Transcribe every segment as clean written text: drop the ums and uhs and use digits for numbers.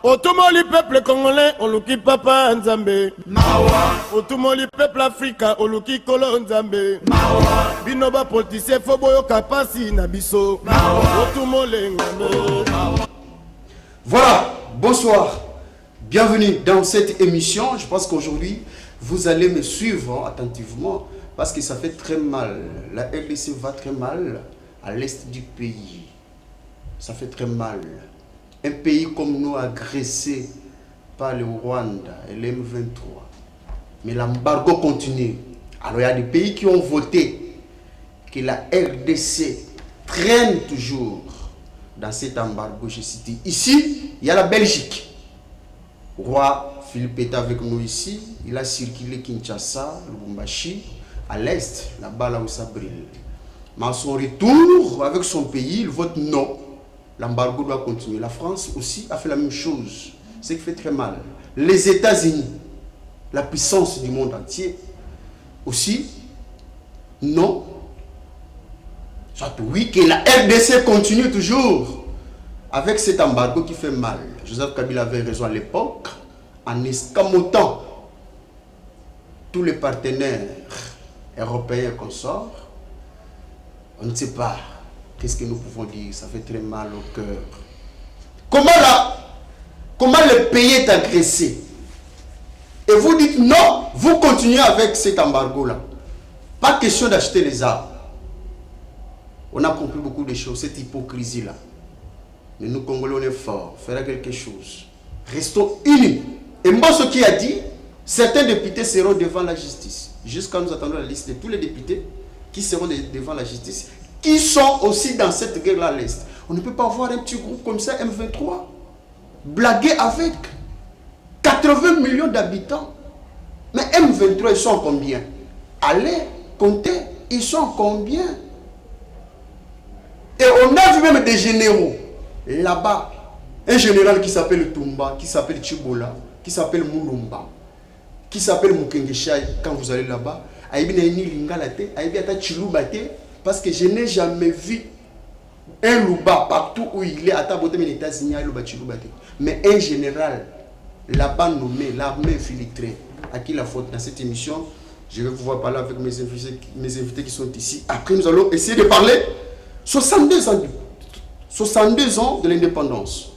Otomoli peuple congolais, oluki papa Nzambe. Mawa. Otomoli peuple africain, oluki kolo Nzambe. Mawa. Binoba politicien foboyo kapasi na biso. Mawa. Otomole Nzambe. Voilà, bonsoir. Bienvenue dans cette émission. Je pense qu'aujourd'hui, vous allez me suivre attentivement parce que ça fait très mal. La RDC va très mal à l'est du pays. Ça fait très mal. Un pays comme nous agressé par le Rwanda et l'M23. Mais l'embargo continue. Alors il y a des pays qui ont voté que la RDC traîne toujours dans cet embargo. Je cite ici, il y a la Belgique. Roi Philippe est avec nous ici. Il a circulé Kinshasa, Lubumbashi, à l'est, là-bas là où ça brille. Mais à son retour avec son pays, il vote non. L'embargo doit continuer. La France aussi a fait la même chose. Ce qui fait très mal. Les États-Unis, la puissance du monde entier, aussi, non. Soit oui, que la RDC continue toujours avec cet embargo qui fait mal. Joseph Kabila avait raison à l'époque, en escamotant tous les partenaires européens qu'on sort. On ne sait pas. Qu'est-ce que nous pouvons dire? Ça fait très mal au cœur. Comment le pays est agressé? Et vous dites non, vous continuez avec cet embargo-là. Pas question d'acheter les armes. On a compris beaucoup de choses, cette hypocrisie-là. Mais nous, Congolais, on est forts. Faire quelque chose. Restons unis. Et moi, ce qui a dit, certains députés seront devant la justice. Jusqu'à nous attendons la liste de tous les députés qui seront devant la justice, qui sont aussi dans cette guerre-là à l'Est. On ne peut pas voir un petit groupe comme ça, M23, blaguer avec 80 millions d'habitants. Mais M23, ils sont combien? Allez, comptez, ils sont combien? Et on a vu même des généraux là-bas. Un général qui s'appelle Tumba, qui s'appelle Chibola, qui s'appelle Moulumba, qui s'appelle Mukengeshaï. Quand vous allez là-bas, parce que je n'ai jamais vu un louba partout où il est, à Taboté, mais les États-Unis, mais un général là-bas nommé, l'armée infiltrée, à qui la faute dans cette émission. Je vais vous voir parler avec mes invités qui sont ici. Après, nous allons essayer de parler 62 ans de l'indépendance.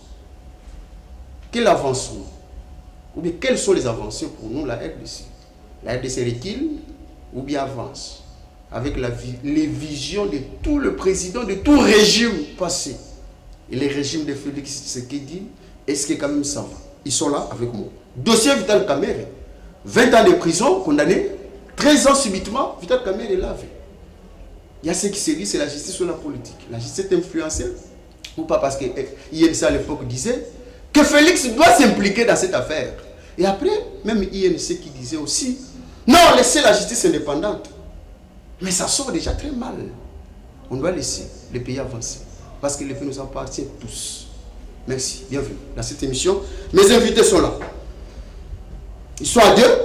Quel avancement? Ou bien quelles sont les avancées pour nous, la RDC? La RDC recule ou bien avance? Avec les visions de tout le président, de tout régime passé. Et les régimes de Félix Tshisekedi, est-ce que quand même ça va? Ils sont là avec moi. Dossier Vital Kamerhe, 20 ans de prison, condamné, 13 ans subitement, Vital Kamerhe est lavé. Il y a ce qui se dit, c'est la justice ou la politique. La justice est influencée, ou pas, parce que INC à l'époque disait que Félix doit s'impliquer dans cette affaire. Et après, même INC qui disait aussi, non, laissez la justice indépendante. Mais ça sort déjà très mal. On doit laisser les pays avancer. Parce que les pays nous appartiennent tous. Merci, bienvenue dans cette émission. Mes invités sont là. Ils sont à deux.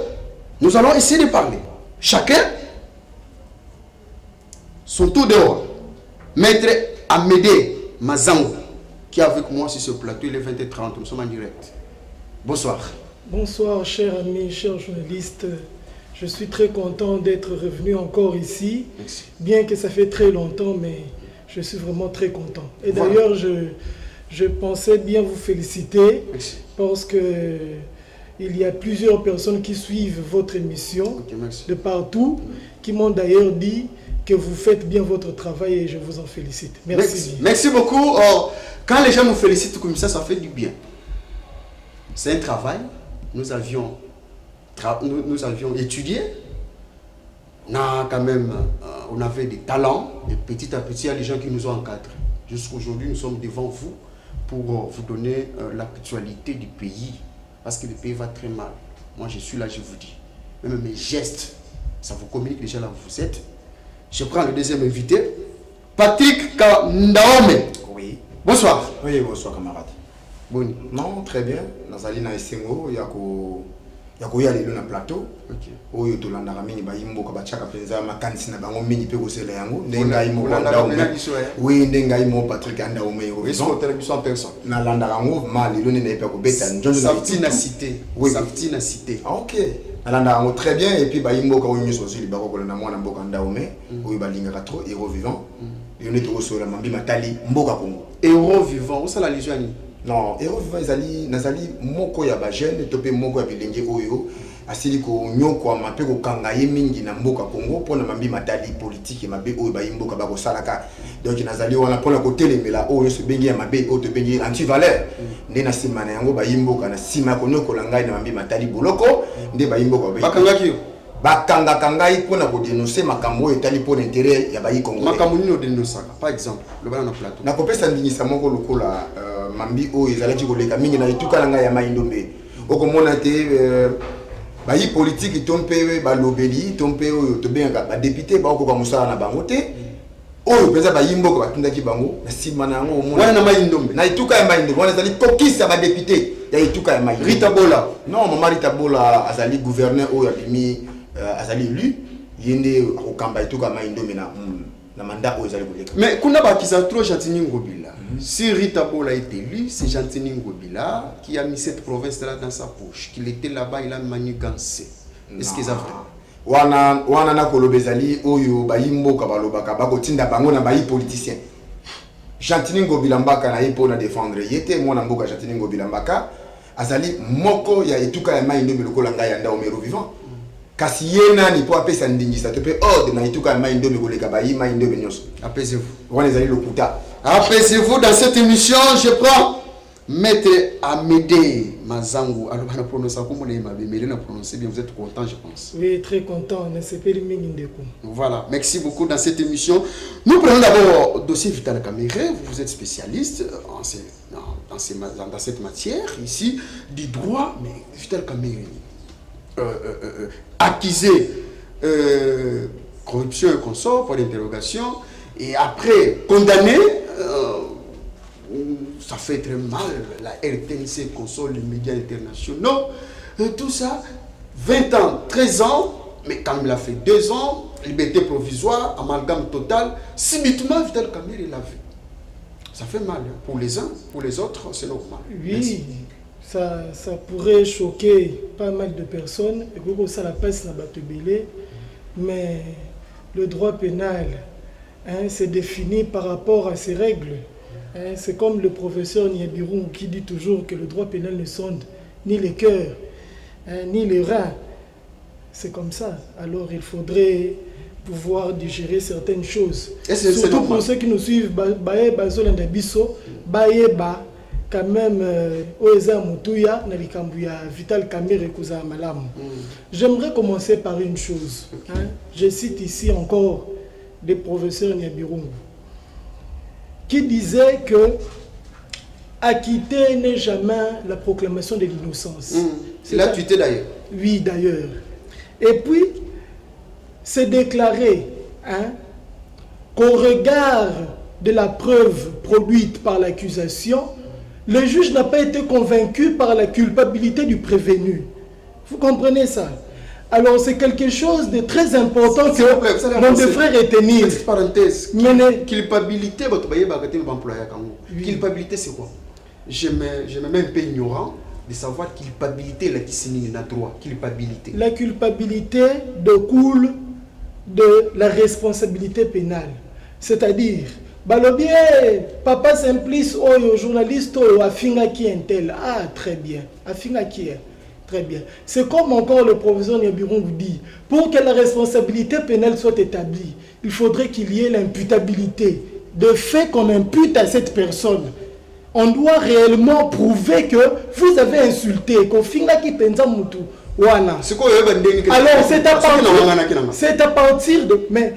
Nous allons essayer de parler. Chacun son tour dehors. Maître Amédée Mazango, qui est avec moi sur ce plateau, il est 20h30, nous sommes en direct. Bonsoir. Bonsoir, chers amis, chers journalistes. Je suis très content d'être revenu encore ici. Merci. Bien que ça fait très longtemps, mais je suis vraiment très content. Et d'ailleurs, je pensais bien vous féliciter. Merci. Parce que il y a plusieurs personnes qui suivent votre émission de partout, qui m'ont d'ailleurs dit que vous faites bien votre travail et je vous en félicite. Merci. Merci beaucoup. Quand les gens nous félicitent comme ça fait du bien. C'est un travail. Nous avions étudié. On avait des talents. Et petit à petit, il y a des gens qui nous ont encadrés. Jusqu'aujourd'hui, nous sommes devant vous pour vous donner l'actualité du pays. Parce que le pays va très mal. Moi, je suis là, je vous dis. Même mes gestes, ça vous communique déjà là où vous êtes. Je prends le deuxième invité, Patrick Ndaome. Oui. Bonsoir. Oui, bonsoir camarade. Bon. Non, très bien. Nazali na esengo, yakoya lelo na plateau oyo tolandaka mingi bayimboka bachaka penza makanisi na bango mingi pe kosela yango ndenga imo oui ndenga imo Patrick anda o meyo en personne na landaka ngo mal lelo ne pa ko beta njonjo na cité oui Safti na cité OK landaka ngo très bien et puis bayimboka oyo nyoso zili bako kolanda mwana mboka nda o me oyo balingaka trop héros vivant yone to kosola mambi matali mboka Congo héros vivant ou ça la légion ni non héros vivant nazali moko ya ba jeune to pe moko ya bilenge oyo asili ko nyoko mape ko kanga ye mingi na mboka Congo pona mambi matali politique mabe oyo ba yimboka ba ko salaka donc nazali wana pona ko telemela oyo se bengi ya mabe oyo to bengi anti valeur nde na sima na yango ba yimboka na sima ko nyoko langai na mambi matali boloko nde ba yimboka ba kanga ki bakanga kangai pona ko dénoncer makambo etali pona intérêt ya ba yi Congo makambo nino dénoncer par exemple le bana na plateau na kopesa ndingisa moko lokola mambi oyo ezalaki koleka mingi na etuka langa ya Maindombe okomona te bayi politique tompe balobeli tompe oyo tobenga ba député ba okoka musala na bango te oyo peza bayimboka batundaki bango na sima na yango omona wana na Maindombe na etuka ya Maindombe wana ezali kokisa ba député ya etuka ya Maindombe Rita Bola non mama Rita Bola azali gouverneur oyo abimi azali élu yende akokamba etuka ya Maindombe na mandat oyo ezali koleka mais kuna ba kiza trop Gentini Ngobila si Rita Bola est élu c'est Gentini Ngobila qui a mis cette province là dans sa poche qu'il était là-bas il a manigancé est-ce que c'est vrai wana na kolobezali oyo bayimboka balobaka bakotinda bango na bayi politicien Gentini Ngobila mbaka na yepo na défendre yete mwana mboka Gentini Ngobila mbaka azali moko ya etuka ya Maindombe lokola ngai ya nda omero vivant kasi yena ni po apesa ndingisa to pe ordre na etuka ya Maindombe koleka bayi Maindombe nyonso apaisez-vous wana ezali lokuta apaisez-vous dans cette émission je prends Maître Amédée Mazangu. Alors, on a prononcé comment on a prononcé bien. Vous êtes content, je pense. Oui, très content. On s'appelle Mingindeko. Voilà, merci beaucoup dans cette émission. Nous prenons d'abord le dossier Vital Kamere. Vous êtes spécialiste dans cette matière ici du droit, mais Vital Kamere accusé corruption et consort pour l'interrogation et après condamné. Ça fait très mal, la RTNC console les médias internationaux, tout ça, 20 ans, 13 ans, mais quand il a fait 2 ans, liberté provisoire, amalgame total, subitement Vital Kamere l'a vu. Ça fait mal, hein. Pour les uns, pour les autres, c'est normal. Oui, ça pourrait choquer pas mal de personnes, et que ça la passe na batebele, mais le droit pénal, hein, c'est défini par rapport à ses règles. C'est comme le professeur Niabirou qui dit toujours que le droit pénal ne sonde ni les cœurs, ni les reins. C'est comme ça. Alors il faudrait pouvoir digérer certaines choses. Surtout pour ceux qui nous suivent, quand même, Vital Kamere. J'aimerais commencer par une chose. Je cite ici encore le professeur Niabirou, qui disait que acquitter n'est jamais la proclamation de l'innocence. C'est là tweeté d'ailleurs. Oui, d'ailleurs. Et puis, c'est déclaré qu'au regard de la preuve produite par l'accusation, le juge n'a pas été convaincu par la culpabilité du prévenu. Vous comprenez ça? Alors c'est quelque chose de très important que l'on devrait retenir. Petite parenthèse. Culpabilité, culpabilité c'est quoi? Je me mets un peu ignorant de savoir culpabilité, la qui n'a droit. Culpabilité. La culpabilité découle de la responsabilité pénale. C'est-à-dire, balobier, papa Simplice, journaliste, afinga qui est tel. Ah, très bien. Afinga qui est. Très bien. C'est comme encore le professeur Niabiron vous dit, pour que la responsabilité pénale soit établie, il faudrait qu'il y ait l'imputabilité de fait qu'on impute à cette personne. On doit réellement prouver que vous avez insulté, qu'on finga qui pensa mutu. Voilà. Alors c'est à partir de... Mais,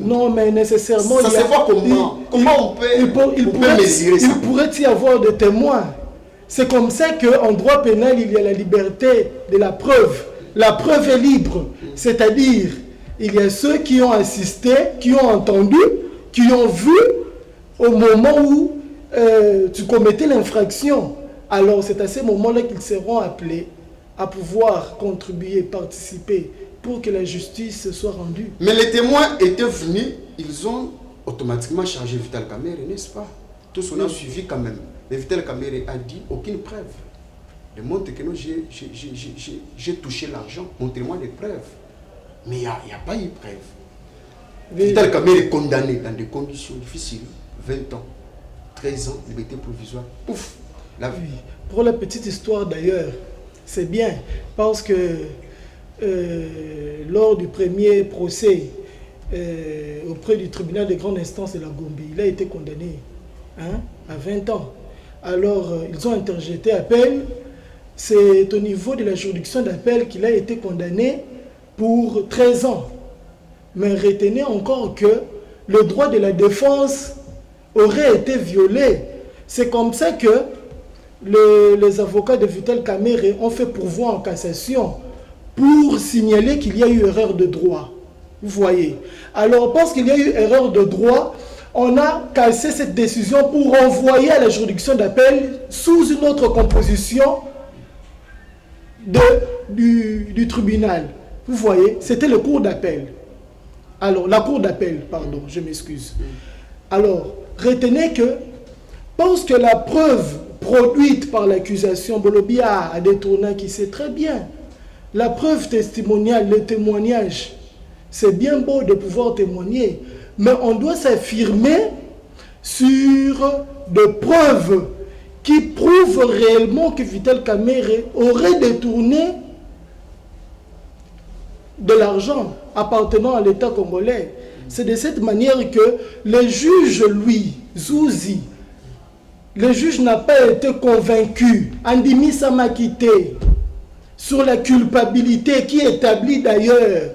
non, mais nécessairement... Ça se voit comment? Comment on peut mesurer ça? Il pourrait y avoir des témoins. C'est comme ça qu'en droit pénal, il y a la liberté de la preuve. La preuve est libre. C'est-à-dire, il y a ceux qui ont assisté, qui ont entendu, qui ont vu au moment où tu commettais l'infraction. Alors c'est à ce moment-là qu'ils seront appelés à pouvoir contribuer, participer pour que la justice soit rendue. Mais les témoins étaient venus, ils ont automatiquement chargé Vital Kamerhe, n'est-ce pas? Tous on a suivi quand même. Mais Vital Kamerhe a dit aucune preuve. Démontre que j'ai touché l'argent. Montrez-moi des preuves. Mais il n'y a pas eu de preuve. Vital Kamerhe est condamné dans des conditions difficiles. 20 ans, 13 ans, liberté provisoire. Ouf, la vie. Oui. Pour la petite histoire d'ailleurs, c'est bien parce que lors du premier procès auprès du tribunal de grande instance de la Gombe, il a été condamné à 20 ans. Alors, ils ont interjeté appel. C'est au niveau de la juridiction d'appel qu'il a été condamné pour 13 ans. Mais retenez encore que le droit de la défense aurait été violé. C'est comme ça que les avocats de Vital Kamerhe ont fait pourvoi en cassation pour signaler qu'il y a eu erreur de droit. Vous voyez. Alors, parce qu'il y a eu erreur de droit, on a cassé cette décision pour renvoyer à la juridiction d'appel sous une autre composition du tribunal. Vous voyez, c'était le cours d'appel. Alors, la cour d'appel, pardon, je m'excuse. Alors, retenez que, parce que la preuve produite par l'accusation, Bolobia a détourné qui sait très bien, la preuve testimoniale, le témoignage, c'est bien beau de pouvoir témoigner, mais on doit s'affirmer sur des preuves qui prouvent réellement que Vital Kamerhe aurait détourné de l'argent appartenant à l'État congolais. C'est de cette manière que le juge, lui, Zouzi, le juge n'a pas été convaincu, Andimi Samakite, sur la culpabilité qui établit d'ailleurs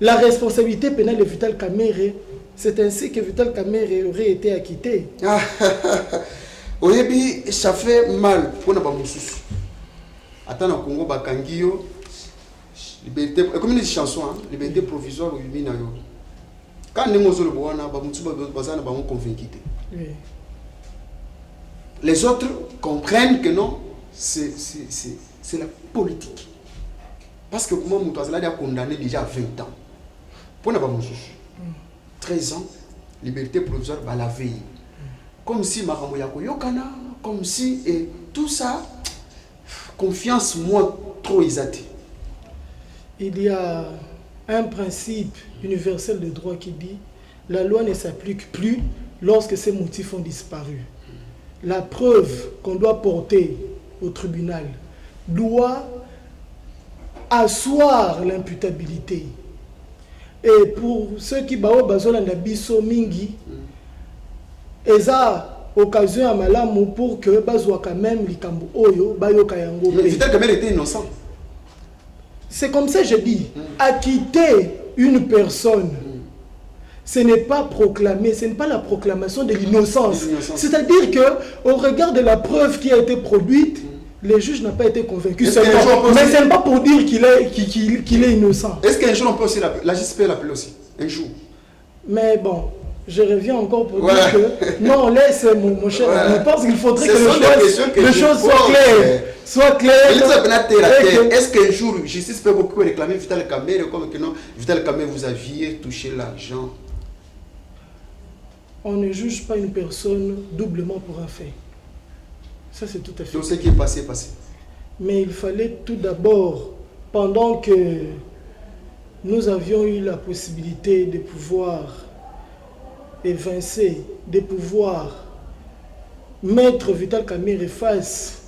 la responsabilité pénale de Vital Kamerhe. C'est ainsi que Vital Kamerhe aurait été acquitté. Oyebi, ça fait mal pour nous. Attends, au Congo, Bakangio, liberté, comme une chanson, liberté provisoire, quand nous sommes convaincus. Les autres comprennent que non, c'est la politique. Parce que moi, je suis condamné déjà à 20 ans. Pour 13 ans, liberté provisoire, la veille. Comme si Marambo Yokana, comme si, et tout ça, confiance moi trop exagérée. Il y a un principe universel de droit qui dit la loi ne s'applique plus lorsque ces motifs ont disparu. La preuve qu'on doit porter au tribunal doit asseoir l'imputabilité. Et pour ceux qui ont besoin de biso mingi, eza occasion à malamu pour que bazwa quand même likambo oyo bayoka yango. Mais Vital Kamerhe était innocent. C'est comme ça que je dis, acquitter une personne, ce n'est pas proclamer, ce n'est pas la proclamation de l'innocence. C'est-à-dire que au regard de la preuve qui a été produite, le juge n'a pas été convaincu. Mais ce n'est pas pour dire qu'il est innocent. Est-ce qu'un jour on peut aussi la justice peut l'appeler aussi? Un jour. Mais bon, je reviens encore pour dire que non, laisse mon cher. Je pense qu'il faudrait que les choses soient claires. Est-ce qu'un jour, justice peut beaucoup réclamer Vital Kamerhe comme que non, Vital Kamerhe, vous aviez touché l'argent? On ne juge pas une personne doublement pour un fait. Ça, c'est tout à fait. Donc, ce qui est passé, est passé. Mais il fallait tout d'abord, pendant que nous avions eu la possibilité de pouvoir évincer, de pouvoir mettre Vital Kamerhe face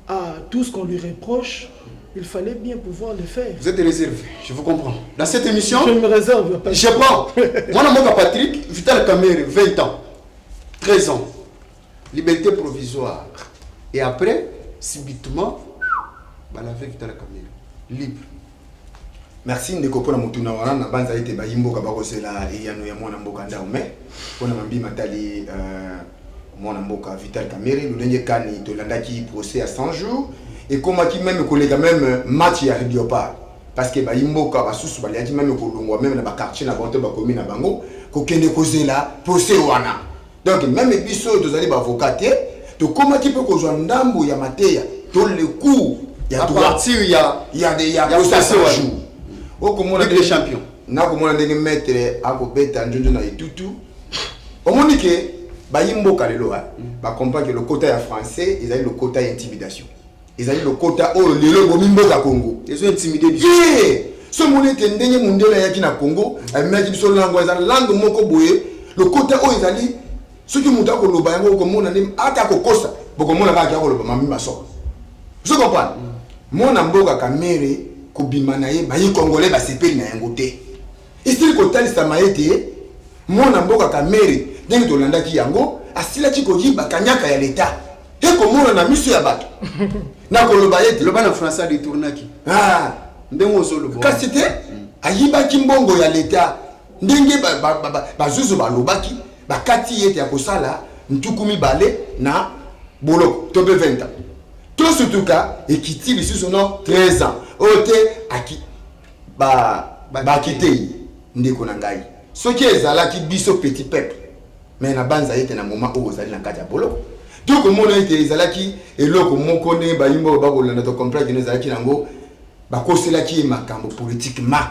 à tout ce qu'on lui reproche, il fallait bien pouvoir le faire. Vous êtes réservé, je vous comprends. Dans cette émission, je me réserve. Je prends. Moi, mon Patrick, Vital Kamerhe, 20 ans, 13 ans, liberté provisoire. Et après, subitement, avec Vital Kamerhe, libre. Merci ndeko pona mutuna wana na banza ete bayimbo ka bakosela eyano ya mwana mboka ndao me pona mambi matali mwana mboka Vital Kamerhe lulenge kani tolandaki procès à 100 jours et comme qui même collègue même match ya Ribiopa parce que bayimbo ka basusu baliaki même kolongwa même na ba quartier na banto ba commune na bango ko kende kozela procès wana donc même biso tozali ba avocat to comment qui peut kozwa ndambo ya mateya to le coup Il y a à droit. partir, il y a ça joue. Oh, comment Ligue des champions. Na comment on a des mettre à Kobeta, Njunjuna et tout. Au moment que Bayimbo Kalelo, bah comprend que le quota français, ils ont le quota intimidation. Ils ont le quota oh le logo Mimbo à Congo. Ils ont intimidé. Ce monde est un mondial qui na Congo, mais qui sont langue moko boye. Le quota oh ils allaient ceux qui montent à Koloba, comme on a dit, attaque au Costa, beaucoup de monde a Koloba, mamie ma soeur. Je comprends. Mon amboga kamere, kubimanaye, bayi congolais, ba sepeli na yangote. Ici, le côté de Maïté, mon amboga kamere, dès que tu l'as dit, yango, asila qui koji bakanyaka ya l'État. Et comment on a mis sur la batte? Na kolobayete. Le ban en français a détourné qui? Ah, ndemo solo. Quand c'était, ayiba kimbongo ya l'État, ndenge bazuzu balobaki, bakati yete ya kosala, ntukumi bale na boloko, tobe 20 ans. Tout ce tout cas, et qui tire ici son nom 13 ans. Ote, aki, kite ndeko na ngai soki ezalaki biso petit peuple mais na banza ete na moment où ozali na kati ya boloko to komona ete ezalaki eloko moko ne bayimbo bakolanda to comprendre que ezalaki nango bakoselaki makambo politiquement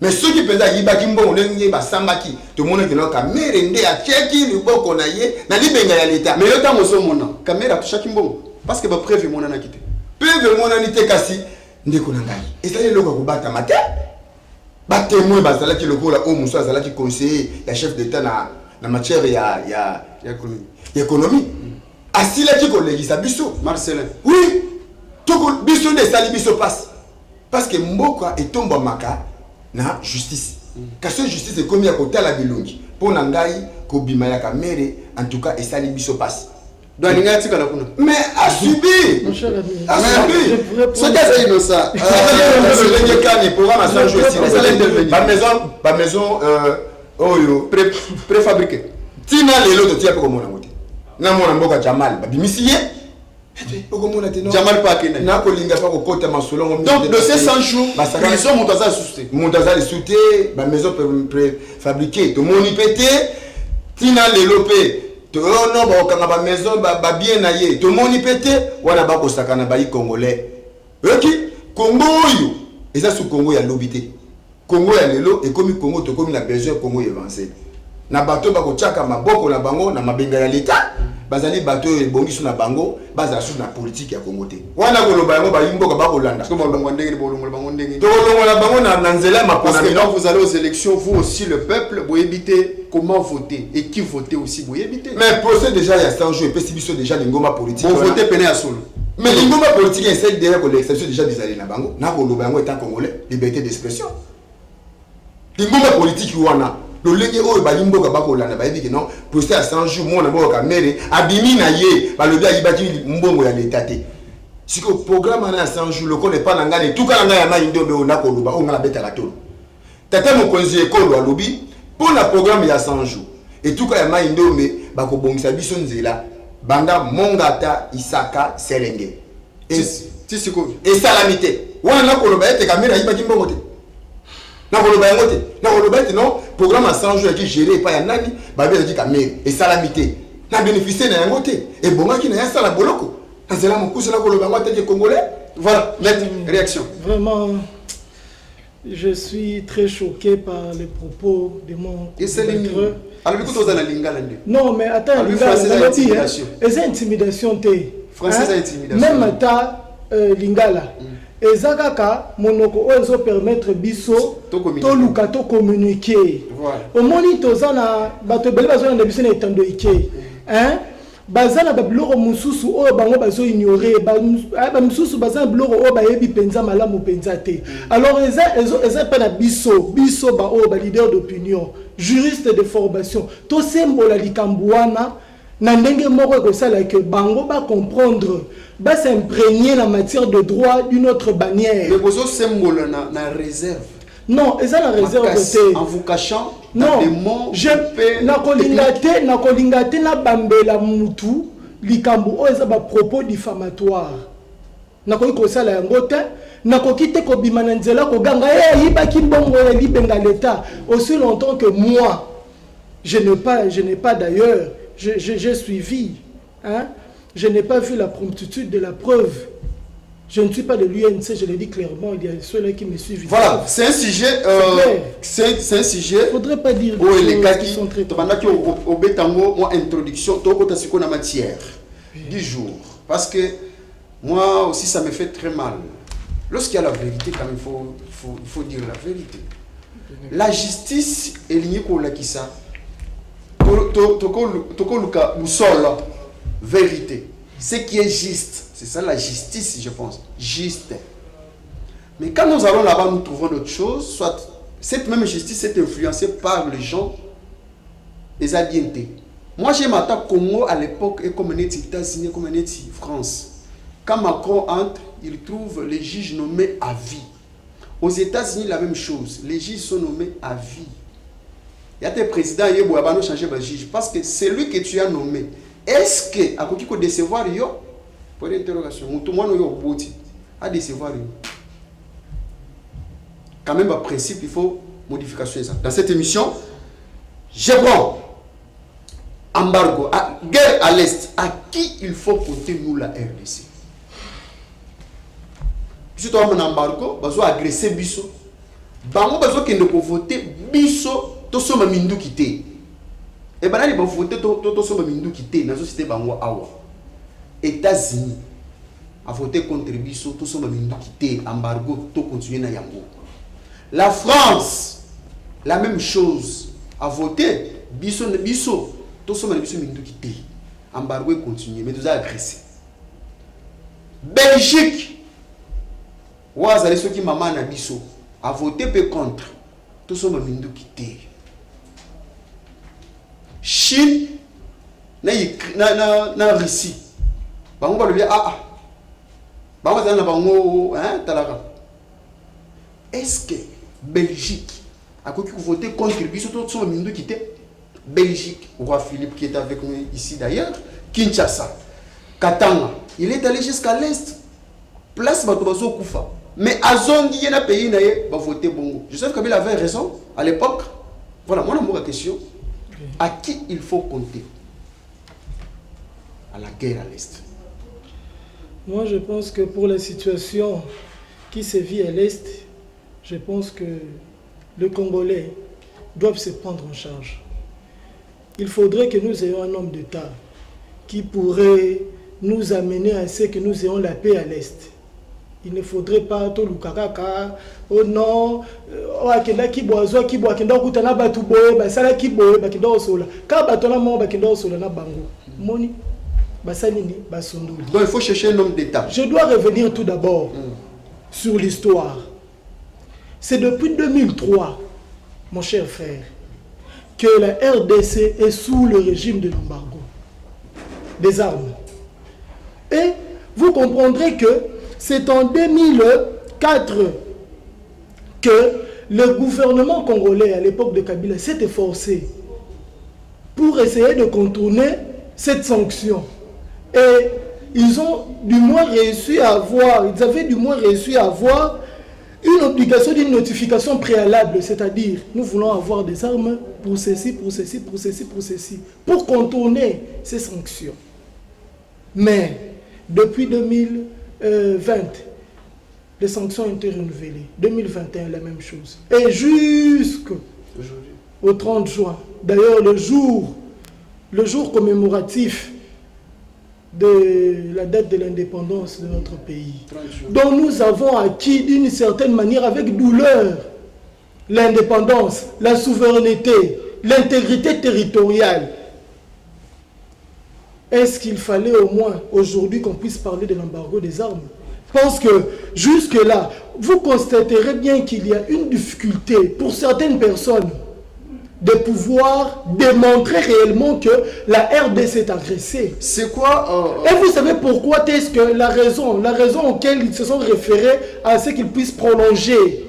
mais soki penza yibaki mbongo ndenge basambaki to mona kino kamere nde acheki liboko na ye na libenga ya l'État mais yo tango so mona kamera chaque mbongo parce que ba prévu mona na kite prévu mona ni te kasi ndeko na ngai ezali eloko kobata mate ba témoin bazalaki lokola o muso azalaki conseiller ya chef d'état na matière ya économie asilaki kolegisa biso Marcelin oui toko biso ne sali biso passe parce que mboka etomba maka na justice kasi justice ekomi ya kotala bilongi pona ngai kobima ya kamere en tout cas esali biso passe donc il y a tika la kuna mais a subi Mon cher ami, a subi ce que c'est innocent le kani programme à San José ba maison oyo préfabriqué tina lelo to tia ko mona ngote na mona mboka Jamal ba bimisiye ko mona te no Jamal pa kena na ko linga pa ko kota masolo donc de ces 100 jours prison montaza susté montaza susté ba maison préfabriquée to moni pété tina lelo pe to no ba okanga ba maison ba bien na ye to moni pété wana ba ko sakana ba yi congolais eki Congo yo eza su Congo ya lobité Congo ya lelo et comme Congo to comme la besoin Congo avancé na bato ba ko tchaka maboko na bango na mabenga ya l'État bazali bato e bongisu na bango bazala su na politique ya Congo te wana ko loba yango ba yimboka ba ko landa to ba longo ndenge bo longo bango ndenge to longo na bango na nzela mapona parce que quand vous allez aux élections vous aussi le peuple vous évitez comment voter et qui voter aussi vous évitez mais procès déjà il y a 100 jours et puis biso déjà l'ingoma politique vous votez peine à solo mais l'ingoma politique est celle derrière que l'exception déjà des alliés na bango na ko loba yango étant congolais liberté d'expression l'ingoma politique wana le lenge oyo bayimboka bakolanda bayebi ke non procès à 100 jours mona boka mere abimi na ye balobi ayibaki mbongo ya l'État te siko programme na 100 jours le connaît pas na ngane tout ka nga ya mai ndombe ona ko loba onga beta la tolo tata mokonzi ekolo alobi pour la programme ya 100 jours et tout ka ya mai ndombe bakobongisa biso nzela banda mongata isaka selenge ti siko et salamité wana ko loba ete kamera ayibaki mbongo te na koloba yango te na koloba ete non programme à 100 jours qui géré pas ya nani ba be ka mere et salamité na bénéficier na yango te et bongaki na ya sala boloko na zela mokusu na koloba yango te congolais voilà maître réaction vraiment je suis très choqué par les propos de mon maître. Alors écoute aux lingala ndi non mais attends lingala c'est intimidation te français intimidation même ata lingala ezakaka monoko oyo ezo permettre biso toluka to communiquer omoni toza na bato ebele bazona na biso na etando ike baza na babiloko mosusu oyo bango bazo ignore bamosusu baza na biloko oyo bayebi mpenza malamu mpenza te alors eza mpe na biso baoyo baleader d'opinion juriste de formation tosembola likambo wana na ndenge moko ekosala ke bango comprendre s'imprégner la matière de droit d'une autre bannière. Mais vous avez symbole na réserve. Non, et ça la réserve en vous cachant non, des mots. Na kolingate na bambela mutu likambo o eza ba propos diffamatoires. Na ko sala yango te, na ko kite ko bimana nzela ko ganga yibaki mbongo ya libenga l'État aussi longtemps que moi je n'ai pas d'ailleurs j'ai suivi hein. Je n'ai pas vu la promptitude de la preuve. Je ne suis pas de l'UNC, je le dis clairement, il y a ceux-là qui me suivent. Voilà, c'est un sujet. C'est un sujet. Il ne faudrait pas dire où les gars qui sont très pendant qu'ils ont bétango, moi, introduction, tout le monde a matière. 10 jours. Parce que moi aussi, ça me fait très mal. Lorsqu'il y a la vérité, quand même, il faut dire la vérité. La justice est liée pour la Kissa. Toko Luka Moussola, vérité. Ce qui est juste. C'est ça la justice, je pense. Juste. Mais quand nous allons là-bas, nous trouvons d'autres choses. Soit cette même justice est influencée par les gens, les aliéntés. Moi, j'ai m'attaqué Congo à l'époque et comme on est aux États-Unis, comme on est en France. Quand Macron entre, il trouve les juges nommés à vie. Aux États-Unis, la même chose. Les juges sont nommés à vie. Il y a des présidents qui ont changé de juge parce que c'est lui que tu as nommé. Est-ce que, à côté de décevoir, pour l'interrogation, tout le monde a décevoir. Quand même, par principe, il faut modification. Dans cette émission, je prends embargo, guerre à l'Est. À qui il faut compter, nous, la RDC? Si tu as un embargo, tu vas agresser Bisso. Tu vas voter Bisso, tu vas mindu quitter. Et bien, tu vas voter, tu vas mindu quitter dans la société Bango Awa. États-Unis a voté contre Bisso, tu vas mindu quitter. Embargo, tu continues à Yango. La France, la même chose, a voté Bisso, tu vas mindu quitter. Embargo continue, mais tu vas agresser. Belgique. Ouazale ceux qui maman na biso a voté peu contre tout ce monde quitté. Chine na Russie. Bango ba le bango za na bango talaka. Est-ce que Belgique a voté contre biso tout ce monde quitté? Belgique, roi Philippe qui est avec nous ici d'ailleurs, Kinshasa, Katanga, il est allé jusqu'à l'est. Place Batobazo Koufa. Mais Azongi, il y a un pays qui va voter Bongo. Joseph Kabila avait raison à l'époque. Voilà, moi, la question. À qui il faut compter? À la guerre à l'Est. Moi, je pense que pour la situation qui se vit à l'Est, je pense que les Congolais doivent se prendre en charge. Il faudrait que nous ayons un homme d'État qui pourrait nous amener à ce que nous ayons la paix à l'Est. Il ne faudrait pas tout le kakaka, oh non, oh akenda kiboazo kibo akenda kutana batu boye basala kiboye bakenda osola. Ka batona mo bakenda osola na bango. Moni basali ni basondoli. Donc il faut chercher un homme d'État. Je dois revenir tout d'abord sur l'histoire. C'est depuis 2003, mon cher frère, que la RDC est sous le régime de l'embargo des armes. Et vous comprendrez que c'est en 2004 que le gouvernement congolais, à l'époque de Kabila, s'est efforcé pour essayer de contourner cette sanction. Et ils ont du moins réussi à avoir, ils avaient du moins réussi à avoir une obligation d'une notification préalable, c'est-à-dire nous voulons avoir des armes pour ceci, pour ceci, pour ceci, pour ceci, pour contourner ces sanctions. Mais depuis 2020, les sanctions ont été renouvelées. 2021, la même chose. Et jusqu'au 30 juin, d'ailleurs le jour commémoratif de la date de l'indépendance de notre pays, dont nous avons acquis d'une certaine manière avec douleur l'indépendance, la souveraineté, l'intégrité territoriale. Est-ce qu'il fallait au moins aujourd'hui qu'on puisse parler de l'embargo des armes? Je pense que jusque-là, vous constaterez bien qu'il y a une difficulté pour certaines personnes de pouvoir démontrer réellement que la RDC est agressée. C'est quoi Et vous savez pourquoi est-ce que la raison auquel ils se sont référés à ce qu'ils puissent prolonger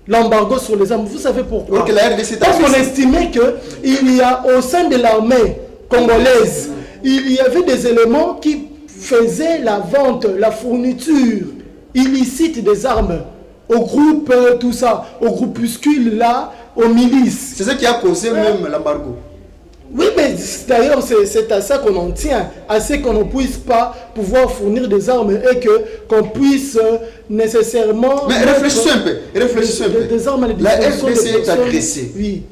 l'embargo sur les armes, vous savez pourquoi? Donc la RDC est parce qu'on estimait qu'il y a au sein de l'armée congolaise, il y avait des éléments qui faisaient la vente, la fourniture illicite des armes au groupe, tout ça, au groupuscule là, aux milices. C'est ce qui a causé même l'embargo. Oui, mais d'ailleurs, c'est à ça qu'on en tient, à ce qu'on ne puisse pas pouvoir fournir des armes et qu'on puisse nécessairement... Mais réfléchissez un peu, réfléchissez un peu. Des armes à la La disposition des RDC est personnes. agressée. Oui.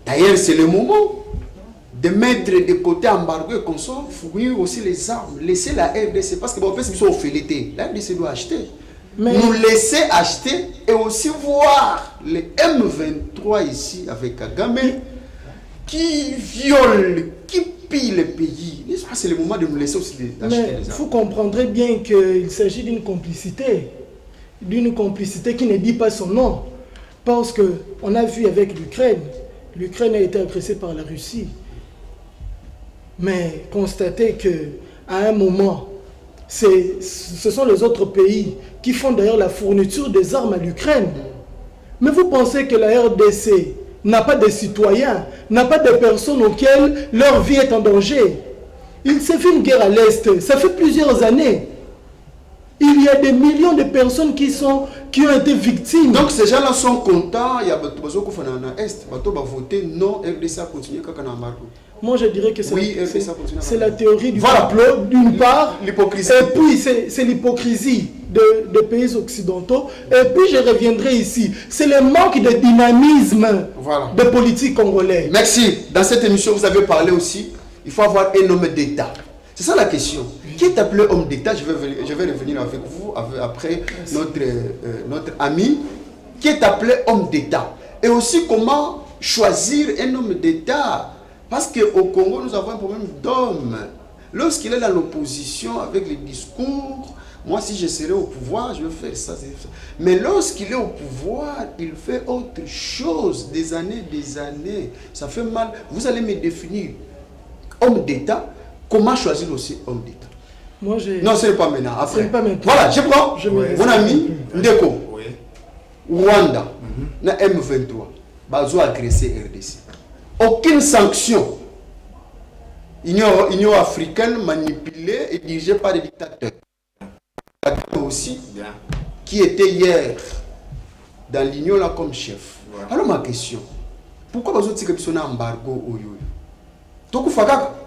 D'ailleurs, c'est le moment de mettre de côté embargo et qu'on soit fournir aussi les armes. Laisser la RDC, parce que bon, en fait, ils sont l'été. La RDC doit acheter. Mais... Nous laisser acheter et aussi voir les M23 ici avec Kagame qui violent, qui pillent le pays. N'est-ce pas, c'est le moment de nous laisser aussi acheter Mais les armes. vous comprendrez bien qu'il s'agit d'une complicité qui ne dit pas son nom. Parce qu'on a vu avec l'Ukraine a été agressée par la Russie. Mais constatez qu'à un moment, ce sont les autres pays qui font d'ailleurs la fourniture des armes à l'Ukraine. Mais vous pensez que la RDC n'a pas de citoyens, n'a pas de personnes auxquelles leur vie est en danger? Il s'est fait une guerre à l'Est, ça fait plusieurs années. Il y a des millions de personnes qui ont été victimes. Donc ces gens-là sont contents, il y a des gens qui sont dans l'Est, ils vont voter non, RDC a continué comme un embargo. Moi je dirais que c'est la théorie du voilà. complot d'une part, l'hypocrisie. Et puis c'est l'hypocrisie des pays occidentaux. Et puis je reviendrai ici, c'est le manque de dynamisme de politique congolais. Merci. Dans cette émission, vous avez parlé aussi, il faut avoir un homme d'État. C'est ça la question. Qui est appelé homme d'État? Je vais revenir avec vous après notre ami. Qui est appelé homme d'État? Et aussi comment choisir un homme d'État? Parce qu'au Congo, nous avons un problème d'homme. Lorsqu'il est dans l'opposition avec les discours, moi si je serais au pouvoir, je vais faire ça. Mais lorsqu'il est au pouvoir, il fait autre chose. Des années. Ça fait mal. Vous allez me définir homme d'État. Comment choisir aussi homme d'État? Non, ce n'est pas maintenant. Après. Pas maintenant. Voilà, je prends mon ami Ndeko. Rwanda, na M23. Bazo agressé RDC. Aucune sanction. Union africaine manipulée et dirigée par des dictateurs. Aussi, qui était hier dans l'Union là comme chef. Alors ma question, pourquoi Bazo tire un embargo au yo? Toku Fakaka.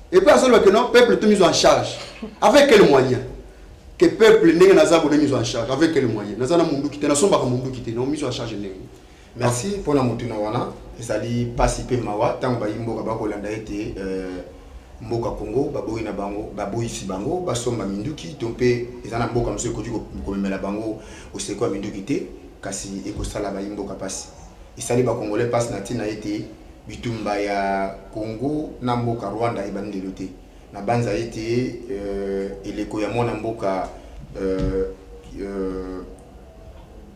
Et puis, que non, le peuple est mis en charge. Avec quels moyens? Que le peuple n'est pas mis en charge. Avec quels moyens? Nous avons mis en charge. Merci pour la montée. Nous allons participer à tant que nous avons été Mboka Congo, Baboui na Bango, Baboui si Bango, Basomba Minduki, Tompe, ils en ont beaucoup comme ceux qui ont la Bango, ou c'est quoi Minduki, Kasi et Kostala Bayimboka passe. Et ça, les Congolais passent na été. Bitumba ya Congo na mboka Rwanda ebandi loté na banza été eleko ya mwana mboka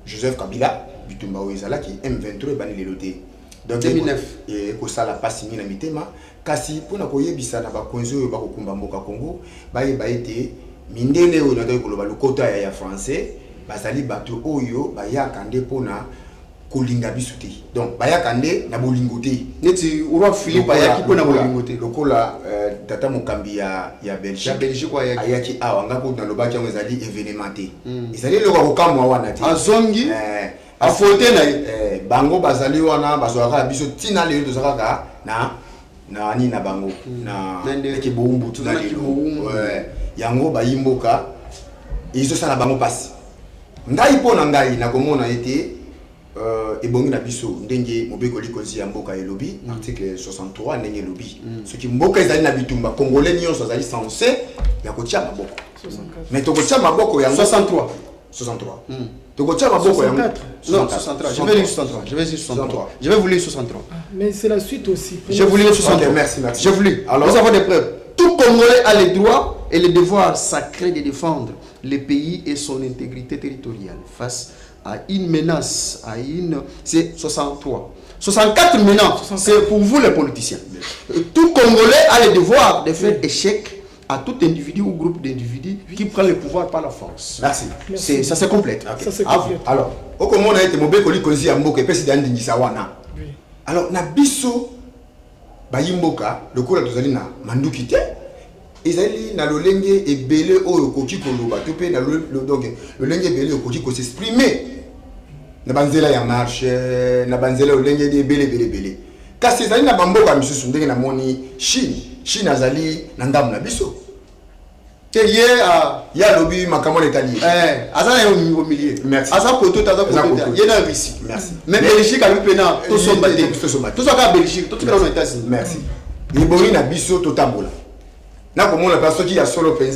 Joseph Kabila bitumba oezala ki M23 ebandi loté donc 2009 et ko sala pasi mina mitema kasi pona koyebisa na bakonzi oyo bakokumba mboka Congo bayeba été mindele oyo na koloba lokota ya français bazali bato oyo bayaka nde pona kolinga bisuti donc bayaka nde na bolingo te neti roi Philippe ayaki pona bolingo te lokola tata mokambi ya Belgique ayaki awa ngako na lobaki yango ezali événement te ezali loko kokamwa wana te azongi afote na bango bazali wana bazwaka biso tina lelo tozaka na ni na bango na ki boumbu tuna lelo yango bayimboka iso sala bango pasi ngai pona ngai na komona ete ebongi na biso ndenge mobeko likonzi ya mboka elobi article 63 ndenge elobi soki mboka ezali na bitumba congolais nyonso azali censé ya kotia maboko mais tokotia maboko ya 63 tokotia maboko ya non 63 je vais lire 63 je vais vous lire 63 mais c'est la suite aussi. Je vous lire 63 merci je vous lis. Alors nous avons des preuves. Tout Congolais a le droit et le devoir sacré de défendre le pays et son intégrité territoriale face à une menace, c'est 63. 64 maintenant, c'est pour vous les politiciens. Tout Congolais a le devoir de faire échec à tout individu ou groupe d'individus qui prend le pouvoir par la force. Merci. Ça se complète. Okay. Alors, au comment on a été mobile kolikozi ya mboka pesi dans ndingisa wana. Alors na biso bayimboka lokola tozali na manduki te. Ezali na lolenge ebele oyo koki koloba to pe na donc lolenge ebele koki ko s'exprimer na banzela ya marche na banzela lolenge de ebele. kasi ezali na bamboka misusu ndenge namoni Chine azali na ndamu na biso te ye ya lobi makambo letali azana yo au milieu merci aza poto ye na Russie merci mais Belgique a pena to somba te to soka Belgique to tukana aux États-Unis merci liboni na biso totambola na komona paso ki ya solo